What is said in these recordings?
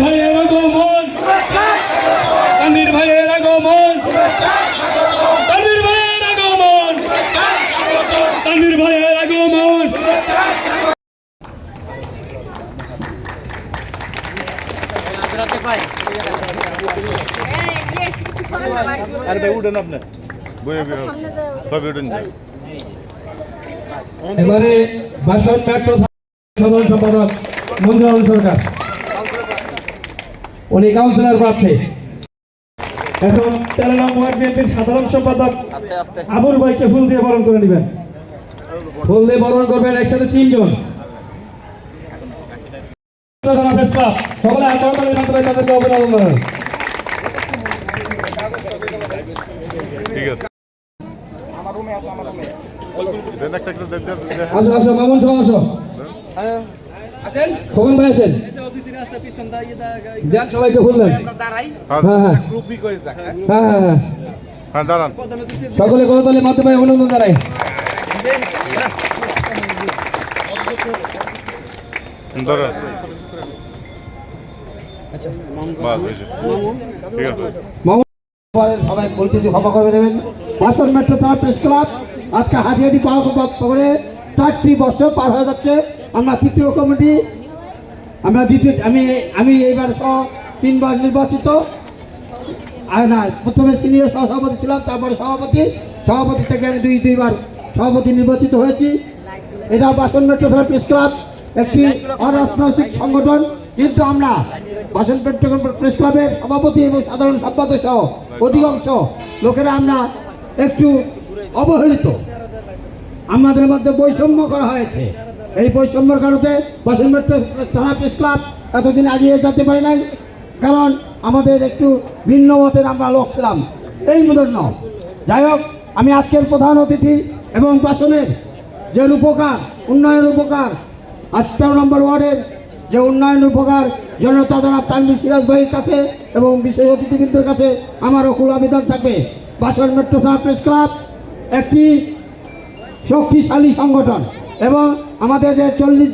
ভাইয়ের আগমন, তানভীর ভাইয়ের আগমন, তানভীর ভাইয়ের আগমন, তানভীর ভাইয়ের আগমন। আরে ভাই উঠেন আপনি, সবই উঠেন। এবারে বাসন মেট্রো সাধারণ সম্পাদক মঞ্জুর সরকার, উনি কাউন্সিলর প্রার্থী। এখন 13 নং ওয়ার্ড বিএনপির সাধারণ সম্পাদক আবুল ভাইকে ফুল দিয়ে বরণ করে নেবেন। ফুল দিয়ে বরণ করবেন একসাথে 3 জন। সকলে হাততালির মাধ্যমে তাদেরকে অভিনন্দন জানান। ঠিক আছে, আমার রুমে আসো, আমার রুমে দেন একটা করে দেন। আসো আসো মামুন সহ আসো, আসেন খোকন ভাই আসেন, দেন সবাইকে ফুল দেন। হ্যাঁ হ্যাঁ গ্রুপ বি করে যাক। হ্যাঁ হ্যাঁ হ্যাঁ হ্যাঁ দাঁড়ান, সকলে করতালির মাধ্যমে অভিনন্দন জানাই। দাঁড়ান, আচ্ছা বাস হয়েছে, ঠিক আছে। সবাই বলতে ক্ষমা করে দেবেন। বাসন মেট্রো থানা প্রেস ক্লাব আজকে হাজিয়াটি করে 4টি বছর পার হয়ে যাচ্ছে। আমরা তৃতীয় কমিটি, আমরা দ্বিতীয়, আমি এইবার সহ 3 বার নির্বাচিত। আর না, প্রথমে সিনিয়র সভাপতি ছিলাম, তারপরে সভাপতি থেকে আমি দুইবার সভাপতি নির্বাচিত হয়েছি। এটা বাসন মেট্রো থানা প্রেস ক্লাব একটি অরাজনৈতিক সংগঠন, কিন্তু আমরা বাসন মেট্রো প্রেস ক্লাবের সভাপতি এবং সাধারণ সম্পাদক সহ অধিকাংশ লোকেরা আমরা একটু অবহেলিত। আমাদের মধ্যে বৈষম্য করা হয়েছে। এই বৈষম্যের কারণে বাসন মেট্রো থানা প্রেস ক্লাব এতদিন এগিয়ে যেতে পারে নাই, কারণ আমাদের একটু ভিন্ন মতের আমরা লোক ছিলাম, এই জন্য। যাই হোক, আমি আজকের প্রধান অতিথি এবং বাসনের যে উপকার, উন্নয়নের উপকার, 18 নম্বর ওয়ার্ডের যে উন্নয়ন উপকার জনতা জনাব তানভীর সিরাজ ভাইয়ের কাছে এবং বিশেষ অতিথিবৃন্দের কাছে আমার অকুল আবেদন থাকবে। বাসন মেট্রো থানা প্রেস ক্লাব একটি শক্তিশালী সংগঠন এবং আমাদের যে 39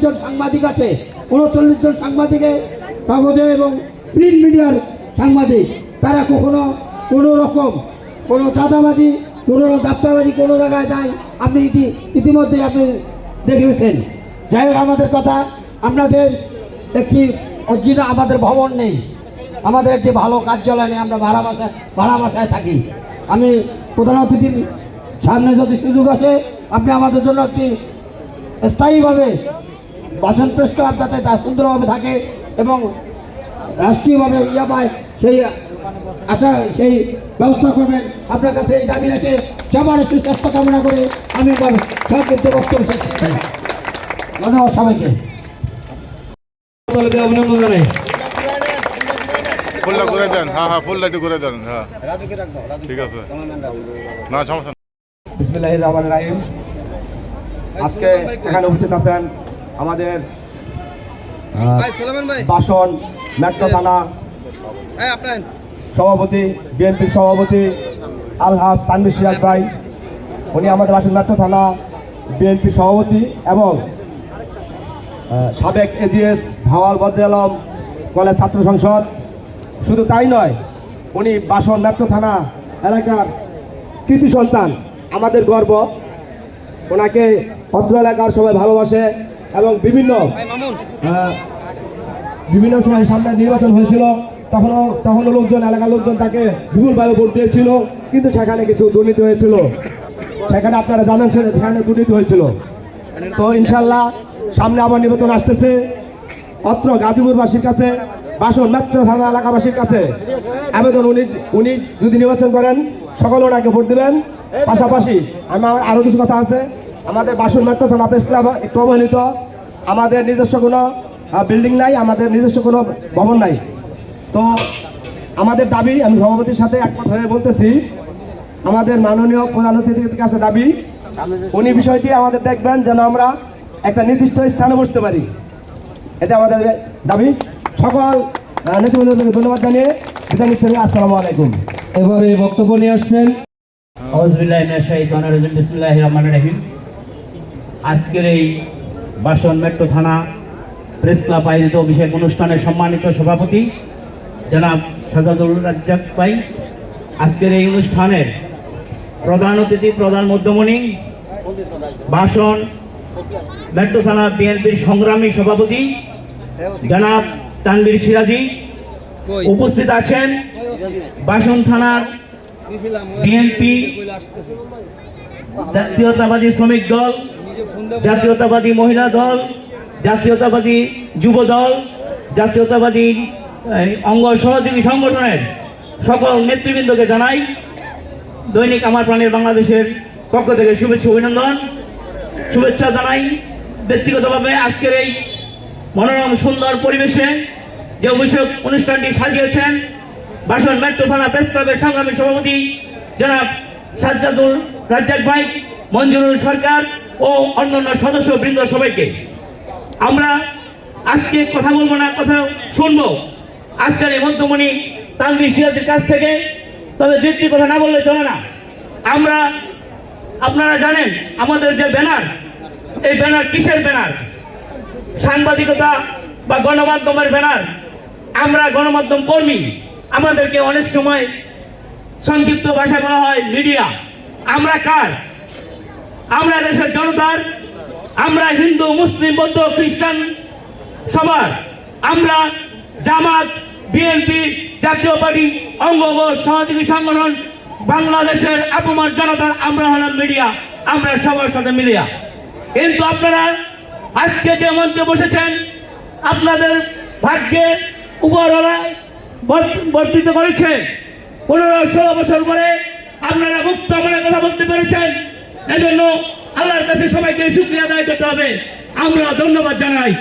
জন সাংবাদিক আছে, 39 জন সাংবাদিকের কাগজে এবং প্রিন্ট মিডিয়ার সাংবাদিক, তারা কখনো কোনো রকম কোনো চাঁদাবাজি, কোনো দাপ্তারবাজি কোনো জায়গায় নাই। আপনি ইতিমধ্যে আপনি দেখেছেন। যাই হোক, আমাদের কথা, আপনাদের একটি অরিজিনাল আমাদের ভবন নেই, আমাদের একটি ভালো কার্যালয় নেই, আমরা ভাড়া বাসায় থাকি। আমি প্রধান অতিথির সামনে যদি সুযোগ আসে, আপনি আমাদের জন্য একটি স্থায়ীভাবে বাসন প্রেস ক্লাব যাতে তা সুন্দরভাবে থাকে এবং রাষ্ট্রীয়ভাবে পায়, সেই আশা, সেই ব্যবস্থা করবেন। আপনার কাছে এই দাবি রেখে সবার একটু চেষ্টা কামনা করে আমি আমার সংক্ষিপ্ত বক্তব্য শেষ করছি। ধন্যবাদ সবাইকে। অভিনন্দন জানাই। ফুলটা করে দেন, হ্যাঁ হ্যাঁ ফুলটা একটু করে দেন। হ্যাঁ ঠিক আছে, না সমস্যা। বিসমিল্লাহির রহমানির রহিম। আজকে এখানে উপস্থিত আছেন আমাদের বাসন মেট্রো থানা সভাপতি, বিএনপির সভাপতি আলহাজ তানভীর সিরাজ ভাই, উনি আমাদের বাসন মেট্রো থানা বিএনপির সভাপতি এবং সাবেক এজিএস ভাওয়াল বদর আলম কলেজ ছাত্র সংসদ। শুধু তাই নয়, উনি বাসন মেট্রো থানা এলাকার কৃতি সন্তান, আমাদের গর্ব। ওনাকে অত্র এলাকার সবাই ভালোবাসে এবং বিভিন্ন সময় সামনে নির্বাচন হয়েছিল, তখনও লোকজন, এলাকার লোকজন তাকে বিপুলভাবে ভোট দিয়েছিল, কিন্তু সেখানে কিছু দুর্নীতি হয়েছিল। সেখানে আপনারা জানেন সেখানে দুর্নীতি হয়েছিল। তো ইনশাল্লাহ সামনে আবার নির্বাচন আসতেছে। অত্র গাজীপুরবাসীর কাছে, বাসন মেট্রো থানা এলাকাবাসীর কাছে আবেদন, উনি যদি নির্বাচন করেন সকলে ওনাকে ভোট দেবেন। পাশাপাশি আমার আরও কিছু কথা আছে। আমাদের বাসন মেট্রো থানা প্রেস ক্লাব একটু অবহেলিত, আমাদের নিজস্ব কোনো বিল্ডিং নাই, আমাদের নিজস্ব কোনো ভবন নাই। তো আমাদের দাবি, আমি সভাপতির সাথে একমত হয়ে বলতেছি, আমাদের মাননীয় প্রধান অতিথির কাছে দাবি, উনি বিষয়টি আমাদের দেখবেন যেন আমরা একটা নির্দিষ্ট স্থানে বসতে পারি, এটা আমাদের দাবি। সকল নেতৃবৃন্দকে ধন্যবাদ জানিয়ে বিদায় নিচ্ছি। আসসালামু আলাইকুম। এবারে বক্তব্য নিয়ে আসছেন আজকের এই বাসন মেট্রো থানা প্রেস ক্লাব আয়োজিত বিশেষ অনুষ্ঠানের সম্মানিত সভাপতি জনাব সাজাদুল রাজ্জাক ভাই, আজকের এই অনুষ্ঠানের প্রধান অতিথি, প্রধান মধ্যমণি, বাসন মেট্রো থানা বিএনপির সংগ্রামী সভাপতি জনাব তানভীর সিরাজি, উপস্থিত আছেন বাসন থানার বিএনপি জাতীয়তাবাদী শ্রমিক দল, জাতীয়তাবাদী মহিলা দল, জাতীয়তাবাদী যুব দল, জাতীয়তাবাদী অঙ্গ সহযোগী সংগঠনের সকল নেতৃবৃন্দকে জানাই দৈনিক আমার প্রাণের বাংলাদেশের পক্ষ থেকে শুভেচ্ছা অভিনন্দন, শুভেচ্ছা জানাই। ব্যক্তিগতভাবে আজকের এই মনোরম সুন্দর পরিবেশে যে অনুষ্ঠানটি সাজিয়েছেন বাসন মেট্রো থানা প্রেস ক্লাবের সংগ্রামী সভাপতি জনাব সাজ্জাদুল রাজ্জাক ভাই, মঞ্জুরুল সরকার ও অন্যান্য সদস্য বৃন্দ সবাইকে। আমরা আজকে কথা বলবো না, কথা শুনবো আজকের এই মধ্যমণি তানভীর সিরাজের কাছ থেকে। তবে দুটি কথা না বললে চলে না। আমরা, আপনারা জানেন আমাদের যে ব্যানার, এই ব্যানার কিসের ব্যানার? সাংবাদিকতা বা গণমাধ্যমের ব্যানার। আমরা গণমাধ্যম কর্মী, আমাদেরকে অনেক সময় সংক্ষিপ্ত ভাষায় বলা হয় মিডিয়া। আমরা কার? আমরা দেশের জনতার, আমরা হিন্দু, মুসলিম, বৌদ্ধ, খ্রিস্টান সবার। আমরা জামাত, বিএনপি, জাতীয় পার্টি, অঙ্গ সহযোগী সংগঠন, বাংলাদেশের আপমর জনতার আমরা হলাম মিডিয়া। আমরা সবার সাথে মিডিয়া। কিন্তু আপনারা আজকে যে মঞ্চে বসেছেন, আপনাদের ভাগ্যে উপরওয়ালা বর্ধিত করেছে। 15-16 বছর পরে আপনারা মুক্ত মনে কথা বলতে পেরেছেন। এজন্য আল্লাহর কাছে সবাইকে শুকরিয়া আদায় করতে হবে, আমরা ধন্যবাদ জানাই।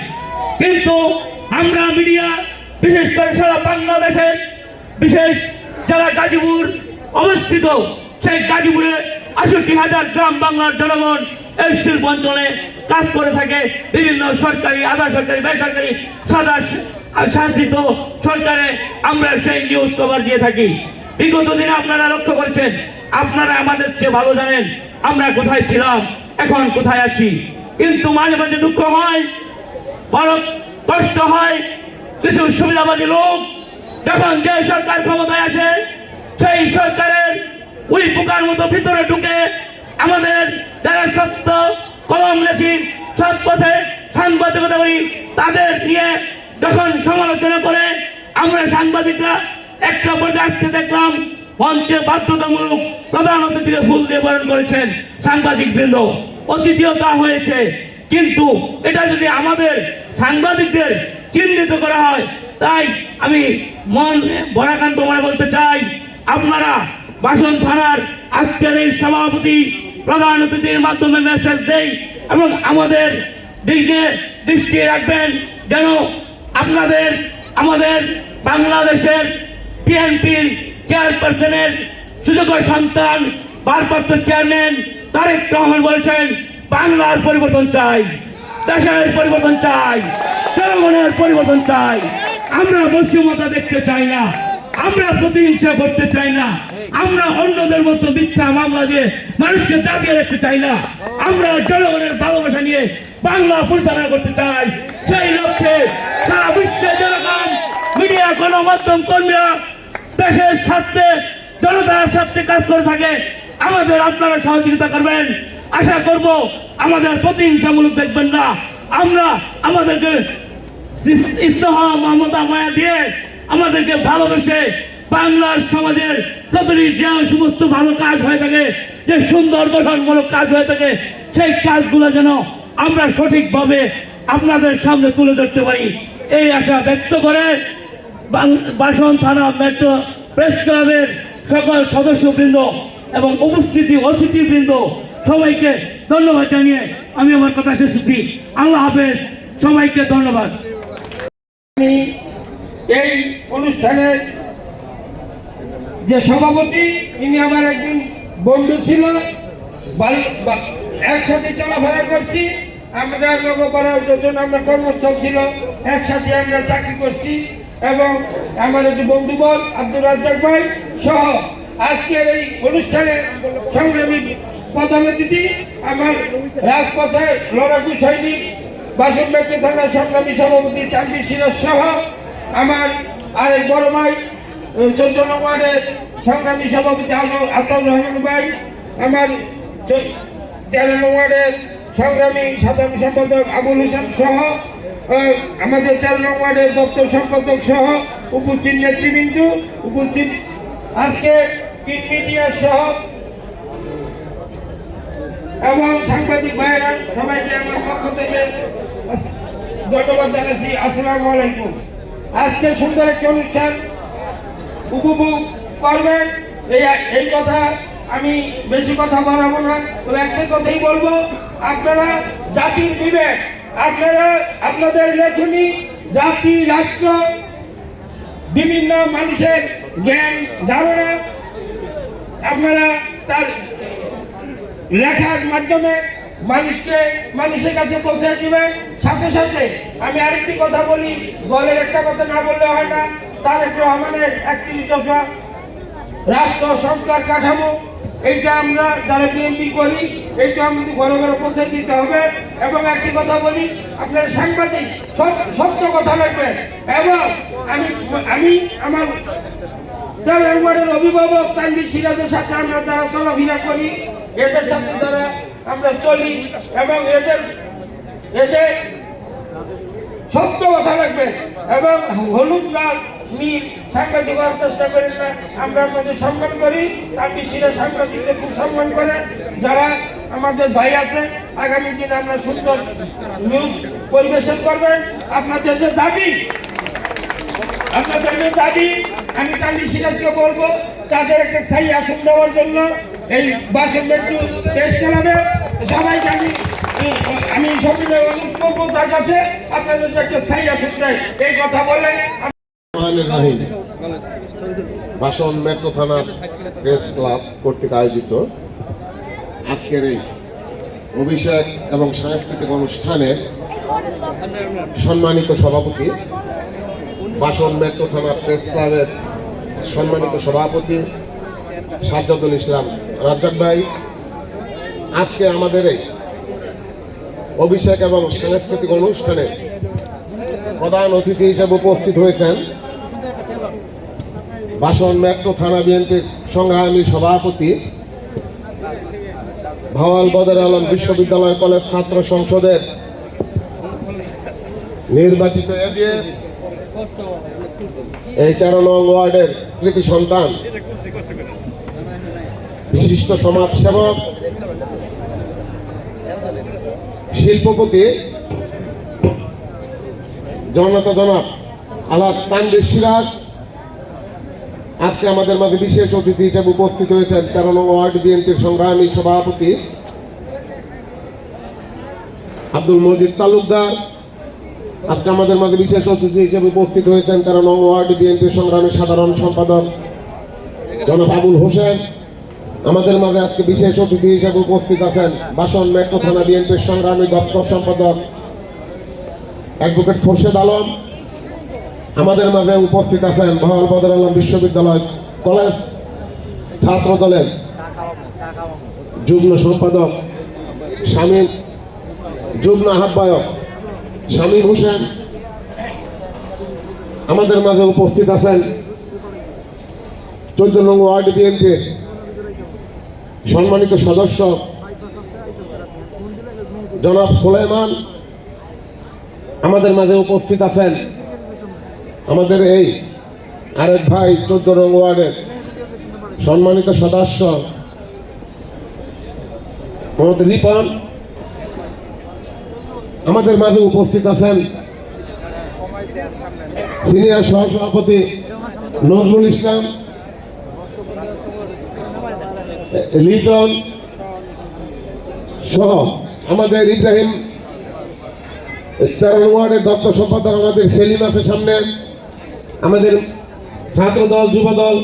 কিন্তু আমরা মিডিয়া, বিশেষ করে সারা বাংলাদেশের, বিশেষ যারা গাজীপুর অবস্থিত, সেই গাজীপুরে 68,000 গ্রাম বাংলার জনগণ এই শিল্প অঞ্চলে কাজ করে থাকে। বিভিন্ন সরকারি, আধা সরকারি, বেসরকারি, শাসিত সরকারে আমরা সেই নিউজ কভার দিয়ে থাকি। বিগত দিনে আপনারা লক্ষ্য করেছেন, আপনারা আমাদের চেয়ে ভালো জানেন আমরা কোথায় ছিলাম, এখন কোথায় আছি। কিন্তু মাঝে মাঝে দুঃখ হয়, বড় কষ্ট হয়। কিছু সুবিধাবাদী লোক যখন যে সরকার ক্ষমতায় আসে, সেই সরকারের উই পোকার মতো ভিতরে ঢুকে আমাদের যারা সত্য কলম লেখি, সৎ পথে সাংবাদিকতা করি, তাদের নিয়ে যখন সমালোচনা করে, আমরা সাংবাদিকরা একটা পর্যায়ে আসতে দেখলাম মঞ্চে বাধ্যতামূলক প্রধান অতিথিকে ফুল দিয়ে বরণ করেছেন সাংবাদিক বৃন্দ, অতিথিয়তা হয়েছে। কিন্তু এটা যদি আমাদের সাংবাদিকদের চিহ্নিত করা হয়, তাই আমি বরাকান্ত মনে বলতে চাই, আপনারা বাসন থানার আজকের এই সভাপতি প্রধান অতিথির মাধ্যমে মেসেজ দেই এবং আমাদের দিকে দৃষ্টি রাখবেন যেন আমাদের বাংলাদেশের বিএনপির চেয়ারপারসনের সুযোগ্য সন্তান, ভারপ্রাপ্ত চেয়ারম্যান তারেক রহমান বলেছেন, বাংলার পরিবর্তন চাই, দেশের পরিবর্তন চাই, জনগণের পরিবর্তন চাই। আমরা বৈষম্যতা দেখতে চাই না, আমরা প্রতিহিংসা করতে চাই না, আমরা অন্যদের মতো মিথ্যা মামলা দিয়ে মানুষকে দাবিয়ে রাখতে চাই না। আমরা জনগণের ভালোবাসা নিয়ে বাংলা পরিচালনা করতে চাই। সেই লক্ষ্যে সারা বিশ্বে জনগণ, মিডিয়া, গণমাধ্যম কর্মীরা দেশের স্বার্থে, জনতার স্বার্থে কাজ করে থাকে। আমাদের আপনারা সহযোগিতা করবেন, আশা করব আমাদের প্রতিহিংসামূলক দেখবেন না। আমরা আমাদেরকে স্নেহ, মমতা, মায়া দিয়ে আমাদেরকে ভালোবেসে বাংলার সমাজের প্রতিটি যে সমস্ত ভালো কাজ হয়ে থাকে, যে সুন্দর গঠনমূলক কাজ হয়ে থাকে, সেই কাজগুলো যেন আমরা সঠিকভাবে আপনাদের সামনে তুলে ধরতে পারি, এই আশা ব্যক্ত করে বাসন থানা মেট্রো প্রেস ক্লাবের সকল সদস্যবৃন্দ এবং উপস্থিতি অতিথিবৃন্দ সবাইকে ধন্যবাদ জানিয়ে আমি আমার কথা শেষ করছি। আল্লাহ হাফেজ, সবাইকে ধন্যবাদ। আমি এই অনুষ্ঠানের যে সভাপতি, ইনি আমার একজন বন্ধু ছিল, একসাথে চলাফেরা করছি, আমরা নগরপাড়ার যখন আমরা কর্মস্থল ছিল একসাথে আমরা চাকরি করছি, এবং আমার একটি বন্ধু বল আব্দুর রাজ্জাক ভাই সহ আজকের এই অনুষ্ঠানে সংগ্রামী প্রধান অতিথি আমার রাজপথের লড়াকু সৈনিক বাসনবাড়ি থানার সংগ্রামী সভাপতি তানভীর সিরাজ সহ আমার আরেক বড় ভাই 14 নং ওয়ার্ডের সংগ্রামী সভাপতি আতাউর রহমান ভাই, আমার 13 নং ওয়ার্ডের সংগ্রামী সাধারণ সম্পাদক আবুল হোসেন সহ আমাদের 13 নং ওয়ার্ডের দপ্তর সম্পাদক সহ উপস্থিত নেতৃবৃন্দ, উপস্থিত আজকে প্রিন্ট মিডিয়া সহ এবং সাংবাদিক ভাইয়েরা সবাইকে আমার পক্ষ থেকে ধন্যবাদ জানাচ্ছি। আসসালামু আলাইকুম। আজকে সুন্দর একটি অনুষ্ঠান উপভোগ করবেন, এই কথা আমি বেশি কথা বাড়াবো না, তবে একটা কথাই বলবো, আপনারা জাতির বিবেক, আপনারা আপনাদের লেখনী জাতি রাষ্ট্র বিভিন্ন মানুষের জ্ঞান ধারণা আপনারা তার লেখার মাধ্যমে মানুষের কাছে পৌঁছে দিবেন। সাথে সাথে আমি আরেকটি কথা বলি, দলের একটা কথা না বললে হয় না, তারেক রহমানের 31 দফা রাষ্ট্র সংস্কার কাঠামো, এইটা আমরা যারা বিএনপি করি এইটা আমাদের ঘরে ঘরে পৌঁছে দিতে হবে। এবং একটি কথা বলি, আপনার সাংবাদিক সত্য কথা লাগবেন। এবং আমি আমার উমারের অভিভাবক তানভীর সিরাজের সাথে আমরা যারা চলাফেরা করি, এদের সাথে যারা আমরা চলি এবং এদের সত্য কথা লাগবে এবং হলুদ লাল নীল সাংবাদিক হওয়ার চেষ্টা করেন না। আমরা আপনাদের সম্মান করি, তানভীর সিরাজ সাংবাদিকদের খুব সম্মান করে। যারা আমাদের ভাই আছে, আগামী দিনে আমরা সুন্দর নিউজ পরিবেশন করবেন। আপনাদের যে দাবি আমি তানভীর সিরাজকে বলবো তাদের একটা স্থায়ী আসন দেওয়ার জন্য এই বাসনবাড়ি প্রেস ক্লাবে সবাইকে আমি সবাই অনুরোধ করবো তার কাছে আপনাদের যে একটা স্থায়ী আসন দেয়, এই কথা বলে বাসন মেট্রো থানা প্রেস ক্লাব কর্তৃক আয়োজিত আজকের এই অভিষেক এবং সাংস্কৃতিক অনুষ্ঠানের সম্মানিত সভাপতি, বাসন মেট্রো থানা প্রেস ক্লাবের সম্মানিত সভাপতি সাজ্জাদুল ইসলাম রাজ্জাক ভাই, আজকে আমাদের এই অভিষেক এবং সাংস্কৃতিক অনুষ্ঠানে প্রধান অতিথি হিসেবে উপস্থিত হয়েছেন বাসন মেট্রো থানা বিএনপির সংগ্রামী সভাপতি, ভাওয়াল বদর আলম বিশ্ববিদ্যালয় কলেজ ছাত্র সংসদের নির্বাচিত এই 13 নং ওয়ার্ডের কৃতি সন্তান, বিশিষ্ট সমাজসেবক, শিল্পপতি জনতা জনাব আলহাজ তানভীর সিরাজ আজকে আমাদের মাঝে বিশেষ অতিথি হিসেবে উপস্থিত হয়েছেন 13 নং ওয়ার্ড বিএনপির সংগ্রামী সভাপতি আব্দুল মজিদ তালুকদার, আজকে আমাদের মাঝে বিশেষ অতিথি হিসেবে উপস্থিত হয়েছেন 13 নং ওয়ার্ড বিএনপির সংগ্রামী সাধারণ সম্পাদক জনাব আবুল হোসেন, আমাদের মাঝে আজকে বিশেষ অতিথি হিসেবে উপস্থিত আছেন বাসন মেট্রো থানা বিএনপির সংগ্রামী দপ্তর সম্পাদক অ্যাডভোকেট খোরশেদ আলম, আমাদের মাঝে উপস্থিত আছেন ভাওয়াল বদর আলম বিশ্ববিদ্যালয় কলেজ ছাত্র দলের যুগ্ম সম্পাদক শামীম, যুগ্ম আহ্বায়ক শামীম হোসেন, আমাদের মাঝে উপস্থিত আছেন 14 নং ওয়ার্ড বিএনপির সম্মানিত সদস্য জনাব সুলাইমান, আমাদের মাঝে উপস্থিত আছেন আমাদের এই আরেক ভাই 14 নং ওয়ার্ডের সম্মানিত সদস্য মোহাম্মদ রিপন, আমাদের মাঝে উপস্থিত আছেন সিনিয়র সহসভাপতি নজরুল ইসলাম লিটন সহ আমাদের ইব্রাহিম 13 ওয়ার্ডের দপ্তর সম্পাদক আমাদের সেলিম আছে সামনে, আমাদের ছাত্র দল, যুব দল,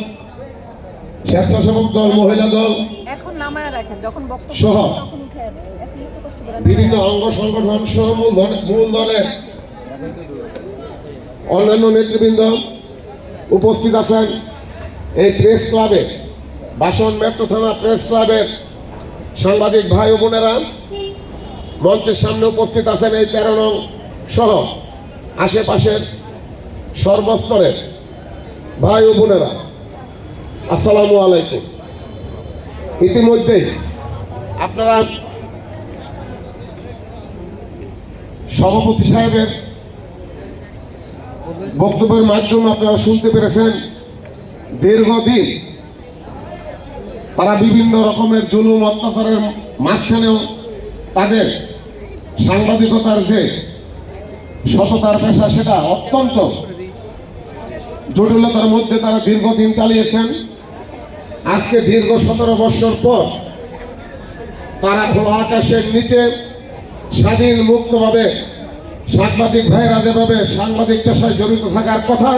স্বেচ্ছাসেবক দল, মহিলা দল সহ বিভিন্ন অঙ্গ সংগঠন সহ মূল দলের অন্যান্য নেতৃবৃন্দ উপস্থিত আছেন এই প্রেস ক্লাবে বাসন মেট্রো থানা প্রেস ক্লাবের সাংবাদিক ভাই ও বোনেরা, মঞ্চের সামনে উপস্থিত আছেন এই 13 নং সহ আশেপাশের সর্বস্তরের ভাই ও বোনেরা, আসসালামু আলাইকুম। ইতিমধ্যেই আপনারা সভাপতি সাহেবের বক্তব্যের মাধ্যমে আপনারা শুনতে পেরেছেন, দীর্ঘদিন তারা বিভিন্ন রকমের জুলুম অত্যাচারের মাঝখানেও তাদের সাংবাদিকতার যে সততার পেশা সেটা অত্যন্ত জটিলতার মধ্যে তারা দীর্ঘদিন চালিয়েছেন। আজকে দীর্ঘ 17 বছর পর তারা খোলা আকাশের নিচে স্বাধীন মুক্তভাবে সাংবাদিক ভাইরা যেভাবে সাংবাদিক পেশায় জড়িত থাকার কথা,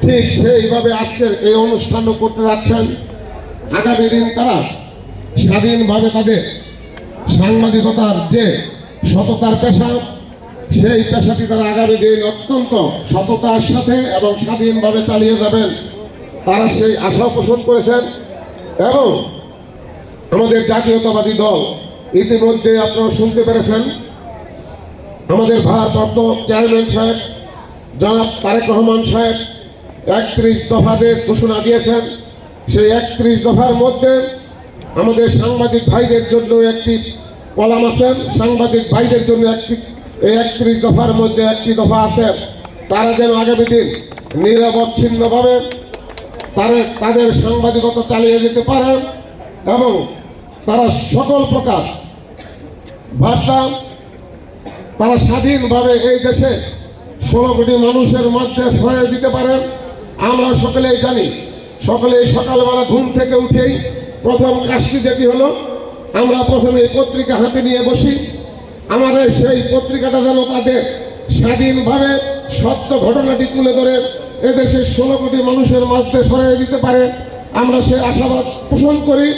ঠিক সেইভাবে আজকের এই অনুষ্ঠানও করতে যাচ্ছেন। আগামী দিন তারা স্বাধীনভাবে তাদের সাংবাদিকতার যে সততার পেশা, সেই পেশাটি তারা আগামী দিন অত্যন্ত সততার সাথে এবং স্বাধীনভাবে চালিয়ে যাবেন, তারা সেই আশা পোষণ করেছেন। এবং আমাদের জাতীয়তাবাদী দল ইতিমধ্যে আপনারা শুনতে পেরেছেন, আমাদের ভারপ্রাপ্ত চেয়ারম্যান সাহেব জনাব তারেক রহমান সাহেব 31 দফাদের ঘোষণা দিয়েছেন। সেই 31 দফার মধ্যে আমাদের সাংবাদিক ভাইদের জন্য একটি কলাম আছে, সাংবাদিক ভাইদের জন্য এই 31 দফার মধ্যে একটি দফা আছে, তারা যেন আগামী দিন নিরবচ্ছিন্নভাবে তাদের সাংবাদিকতা চালিয়ে যেতে পারেন এবং তারা সকল প্রকার বার্তা তারা স্বাধীনভাবে এই দেশে 16 কোটি মানুষের মধ্যে ছড়িয়ে দিতে পারেন। আমরা সকলেই জানি, সকলেই সকালবেলা ঘুম থেকে উঠেই প্রথম কাজটি যেটি হলো, আমরা প্রথমে এই পত্রিকা হাতে নিয়ে বসি। আমাদের সেই পত্রিকাটা যেন তাদের স্বাধীনভাবে সত্য ঘটনাটি তুলে ধরে এদেশের 16 কোটি মানুষের মধ্যে ছড়িয়ে দিতে পারে, আমরা সেই আশাবাদ পোষণ করি।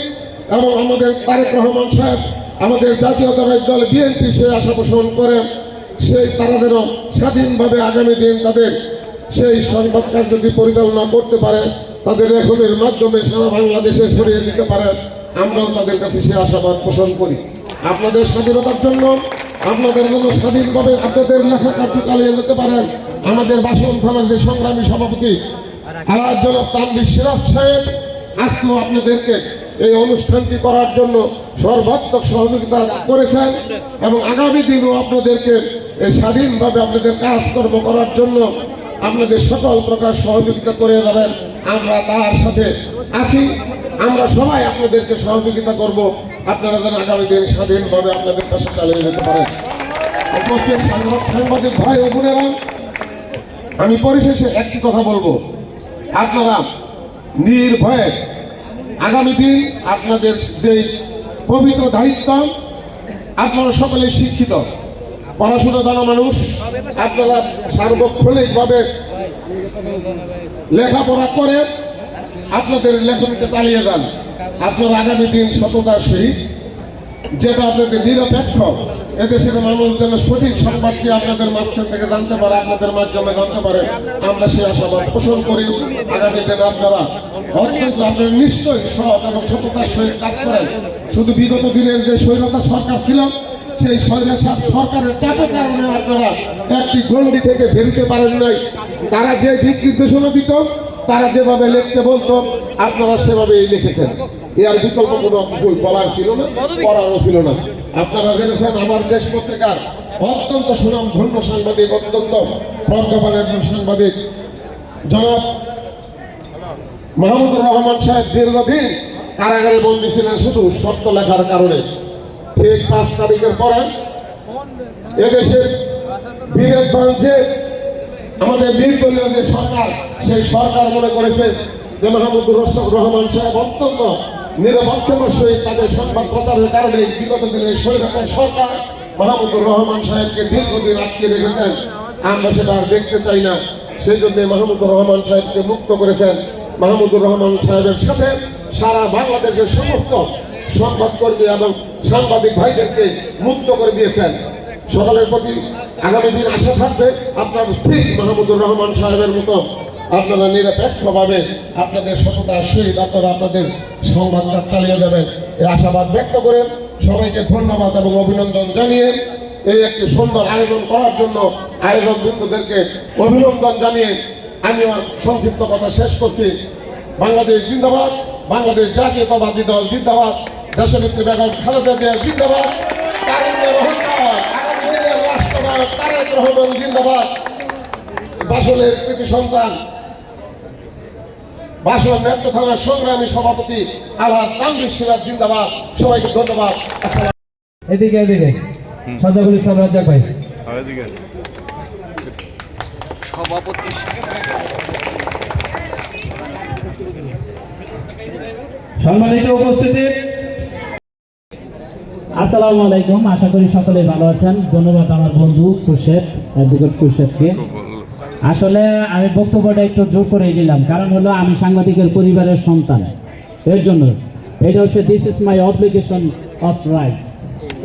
এবং আমাদের তারেক রহমান সাহেব, আমাদের জাতীয়তাবাদী দল বিএনপি সেই আশা পোষণ করে সেই তারা যেন স্বাধীনভাবে আগামী দিন তাদের সেই সংবাদ কার্যটি পরিচালনা করতে পারে, তাদের লেখনের মাধ্যমে সারা বাংলাদেশে ছড়িয়ে দিতে পারে, আমরাও তাদের কাছে সেই আশাবাদ পোষণ করি। আপনাদের স্বাধীনতার জন্য, আপনাদের জন্য স্বাধীনভাবে আপনাদের লেখা কার্য চালিয়ে যেতে পারেন। আমাদের বাসন থানার যে সংগ্রামী সভাপতি আলাদ জনাব তানভীর সিরাজ সাহেব আজকেও আপনাদেরকে এই অনুষ্ঠানটি করার জন্য সর্বাত্মক সহযোগিতা করেছেন এবং আগামী দিনও আপনাদেরকে স্বাধীনভাবে আপনাদের কাজকর্ম করার জন্য আপনাদের সকল প্রকার সহযোগিতা করে যাবেন। আমরা তার সাথে আছি, আমরা সবাই আপনাদেরকে সহযোগিতা করব, আপনারা যেন আগামী দিন স্বাধীনভাবে আপনাদের কাছে চালিয়ে যেতে পারেন। উপস্থিত সাংবাদিক ভাই ও বোনেরা, আমি পরিশেষে একটি কথা বলবো, আপনারা নির্ভয়ে আগামী দিন আপনাদের যে পবিত্র দায়িত্ব, আপনারা সকলে শিক্ষিত পড়াশোনা জানা মানুষ, আপনারা সার্বক্ষণিকভাবে লেখাপড়া করে আপনাদের লেখনীতে চালিয়ে যান। আপনারা আগামী দিন সততার সহিত, যেটা আপনাদের নিরপেক্ষ, এদেশের মানুষ যেন সঠিক সংবাদটি আপনাদের মাঝখান থেকে জানতে পারে, আপনাদের মাধ্যমে জানতে পারে, আমরা সেই আশাবাদ পোষণ করি। আগামী দিনে আপনারা অত্যন্ত আপনারা নিশ্চয়ই সৎ এবং সততার সহিত কাজ করেন। শুধু বিগত দিনের যে স্বৈরতার সরকার ছিল, সেই স্বৈরাচার সরকারের চাপের কারণে আপনারা একটি গণ্ডি থেকে বেরোতে পারেন নাই। তারা যে দিক নির্দেশনা দিত, তারা যেভাবে লিখতে বলতো, আপনারা সেভাবেই লিখেছেন। এর বিকল্প কোনো ভুল বলার ছিল না, করারও ছিল না। আপনারা জেনেছেন আমার দেশ পত্রিকার অত্যন্ত সুনামধন্য সাংবাদিক, অত্যন্ত প্রজ্ঞাবান একজন সাংবাদিক জনাব মাহমুদুর রহমান সাহেব দীর্ঘদিন কারাগারে বন্দী ছিলেন শুধু সত্য লেখার কারণে। ঠিক 5 তারিখের পরে এদেশের বিবেকবান যে আমাদের নির্দলীয় যে সরকার, সেই সরকার মনে করেছে যে মাহমুদুর রহমান সাহেব অত্যন্ত নিরপেক্ষতার সহিত তাদের সংবাদ প্রচারের কারণে বিগত দিনের স্বৈরাচার সরকার মাহমুদুর রহমান সাহেবকে দীর্ঘদিন আটকে রেখেছেন। আমরা সেটা আর দেখতে চাই না, সেই জন্য মাহমুদুর রহমান সাহেবকে মুক্ত করেছেন। মাহমুদুর রহমান সাহেবের সাথে সারা বাংলাদেশের সমস্ত সংবাদকর্মী এবং সাংবাদিক ভাইদেরকে মুক্ত করে দিয়েছেন। সকলের প্রতি আগামী দিন আশা থাকবে আপনার ঠিক মাহমুদুর রহমান সাহেবের মতো আপনারা নিরপেক্ষভাবে আপনাদের সততার সহিত আপনারা আপনাদের সংবাদটা চালিয়ে যাবেন এই আশাবাদ ব্যক্ত করে সবাইকে ধন্যবাদ এবং অভিনন্দন জানিয়ে এই একটি সুন্দর আয়োজন করার জন্য আয়োজক বৃন্দদেরকে অভিনন্দন জানিয়ে আমি আমার সংক্ষিপ্ত কথা শেষ করছি। বাংলাদেশ জিন্দাবাদ, বাংলাদেশ জাতীয়তাবাদী দল জিন্দাবাদ, দেশনেত্রী বেগম খালেদা জিয়া জিন্দাবাদ, তারেক রহমান আগামী দিনের রাষ্ট্রনায়ক তারেক রহমান জিন্দাবাদ, বাসনের কৃতি সন্তান বাসন মেট্রো থানার সংগ্রামী সভাপতি আলহাজ তানভীর সিরাজ জিন্দাবাদ। সবাইকে ধন্যবাদ। এদিকে এদিকে সাজাগুল ইসলাম রাজ্জাক ভাই। সম্মানিত উপস্থিতি, আসসালামু আলাইকুম। আশা করি সকলে ভালো আছেন। ধন্যবাদ আমার বন্ধু খুরশেদ, অ্যাডভোকেট খুরশেদকে। আসলে আমি বক্তব্যটা একটু জোর করে দিলাম, কারণ হলো আমি সাংবাদিকের পরিবারের সন্তান, এর জন্য এটা হচ্ছে this is my obligation of right,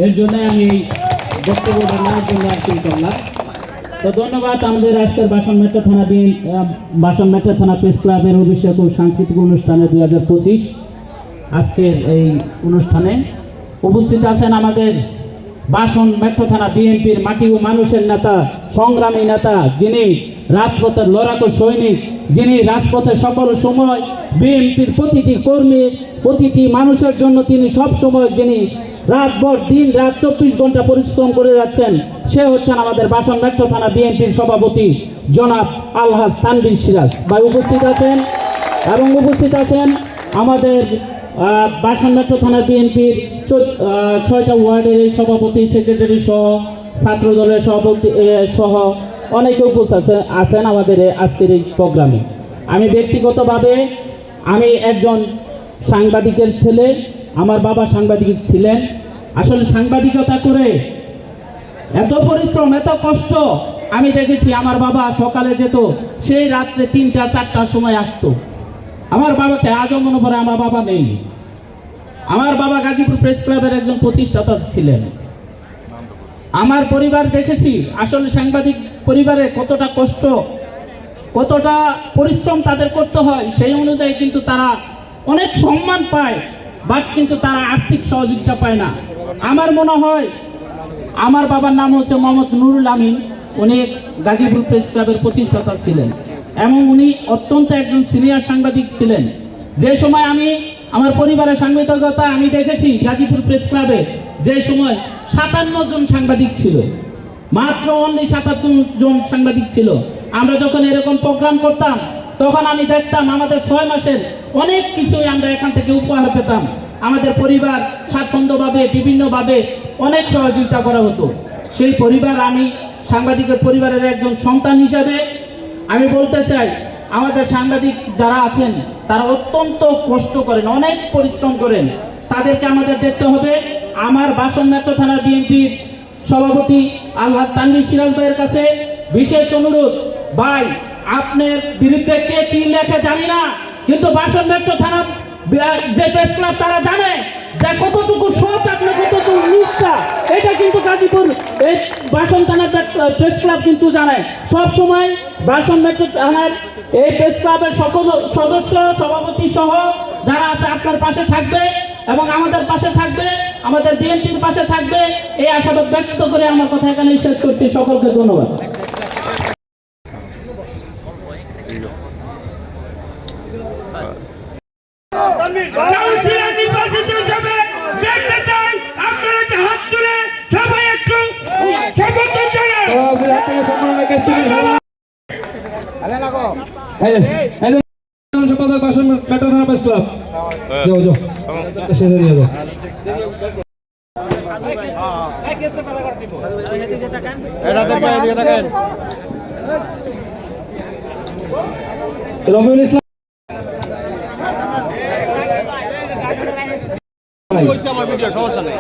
এর জন্য আমি বক্তব্যটা নেওয়ার জন্য আর কি করলাম। তো ধন্যবাদ আমাদের আজকের বাসন মেট্রো থানা প্রেস ক্লাবের অভিষেক ও সাংস্কৃতিক অনুষ্ঠানে 2025 আজকের এই অনুষ্ঠানে উপস্থিত আছেন আমাদের বাসন মেট্রো থানা বিএনপির মাটি ও মানুষের নেতা, সংগ্রামী নেতা, যিনি রাজপথের লড়াকু সৈনিক, যিনি রাজপথে সকল সময় বিএনপির প্রতিটি কর্মী, প্রতিটি মানুষের জন্য তিনি সব সময় যিনি রাতভর দিন রাত 24 ঘন্টা পরিশ্রম করে যাচ্ছেন, সে হচ্ছেন আমাদের বাসন মেট্রো থানা বিএনপির সভাপতি জনাব আলহাজ তানভীর সিরাজ ভাই উপস্থিত আছেন। এবং উপস্থিত আছেন আমাদের বাসন মেট্রো থানার বিএনপির 6টা ওয়ার্ডের সভাপতি, সেক্রেটারি সহ ছাত্র দলের সভাপতি সহ অনেকে উপস্থিত আছেন আমাদের আজকের এই প্রোগ্রামে। আমি ব্যক্তিগতভাবে আমি একজন সাংবাদিকের ছেলে, আমার বাবা সাংবাদিক ছিলেন। আসলে সাংবাদিকতা করে এত পরিশ্রম, এত কষ্ট আমি দেখেছি। আমার বাবা সকালে যেত, সেই রাত্রে 3টা-4টার সময় আসতো। আমার বাবাকে আজও মনে পড়ে, আমার বাবা নেই। আমার বাবা গাজীপুর প্রেস ক্লাবের একজন প্রতিষ্ঠাতা ছিলেন। আমার পরিবার দেখেছি আসলে সাংবাদিক পরিবারে কতটা কষ্ট, কতটা পরিশ্রম তাদের করতে হয়, সেই অনুযায়ী কিন্তু তারা অনেক সম্মান পায়, বাট কিন্তু তারা আর্থিক সহযোগিতা পায় না। আমার মনে হয় আমার বাবার নাম হচ্ছে মোহাম্মদ নুরুল আমিন, উনি গাজীপুর প্রেস ক্লাবের প্রতিষ্ঠাতা ছিলেন এবং উনি অত্যন্ত একজন সিনিয়র সাংবাদিক ছিলেন। যে সময় আমি আমার পরিবারের সাংবাদিকতা আমি দেখেছি গাজীপুর প্রেস ক্লাবে যে সময় 57 জন সাংবাদিক ছিল, মাত্র অনলি 57 জন সাংবাদিক ছিল। আমরা যখন এরকম প্রোগ্রাম করতাম তখন আমি দেখতাম আমাদের 6 মাসের অনেক কিছুই আমরা এখান থেকে উপহার পেতাম। আমাদের পরিবার স্বাচ্ছন্দ্যভাবে বিভিন্নভাবে অনেক সহযোগিতা করা হতো। সেই পরিবার, আমি সাংবাদিকের পরিবারের একজন সন্তান হিসাবে আমি বলতে চাই, আমাদের সাংবাদিক যারা আছেন তারা অত্যন্ত কষ্ট করেন, অনেক পরিশ্রম করেন, তাদেরকে আমাদের দেখতে হবে। আমার বাসন মেট্রো থানার বিএনপির সভাপতি আলহাজ তানভীর সিরাজ ভাইয়ের কাছে বিশেষ অনুরোধ, ভাই আপনার বিরুদ্ধে কে কি লেখে জানি না, কিন্তু বাসন মেট্রো থানা যে প্রেস ক্লাব তারা জানে যে কতটুকু সৎ, আপনি কতটুকু নিষ্ঠা, এটা কিন্তু গাজীপুর এই বাসন থানার প্রেস ক্লাব কিন্তু জানে। সব সময় বাসন মেট্রো থানার এই প্রেস ক্লাবের সকল সদস্য, সভাপতি সহ যারা আছে আপনার পাশে থাকবে এবং আমাদের পাশে থাকবে, আমাদের বিএনপির পাশে থাকবে, এই আশাবাদ ব্যক্ত করে আমার কথা এখানে শেষ করছি। সকলকে ধন্যবাদ। সম্পাদক বাসন মেট্রো থানা প্রেস ক্লাব, যাও যাও সেরে নিয়ে যাও। রবিউল ইসলাম সমস্যা নেই।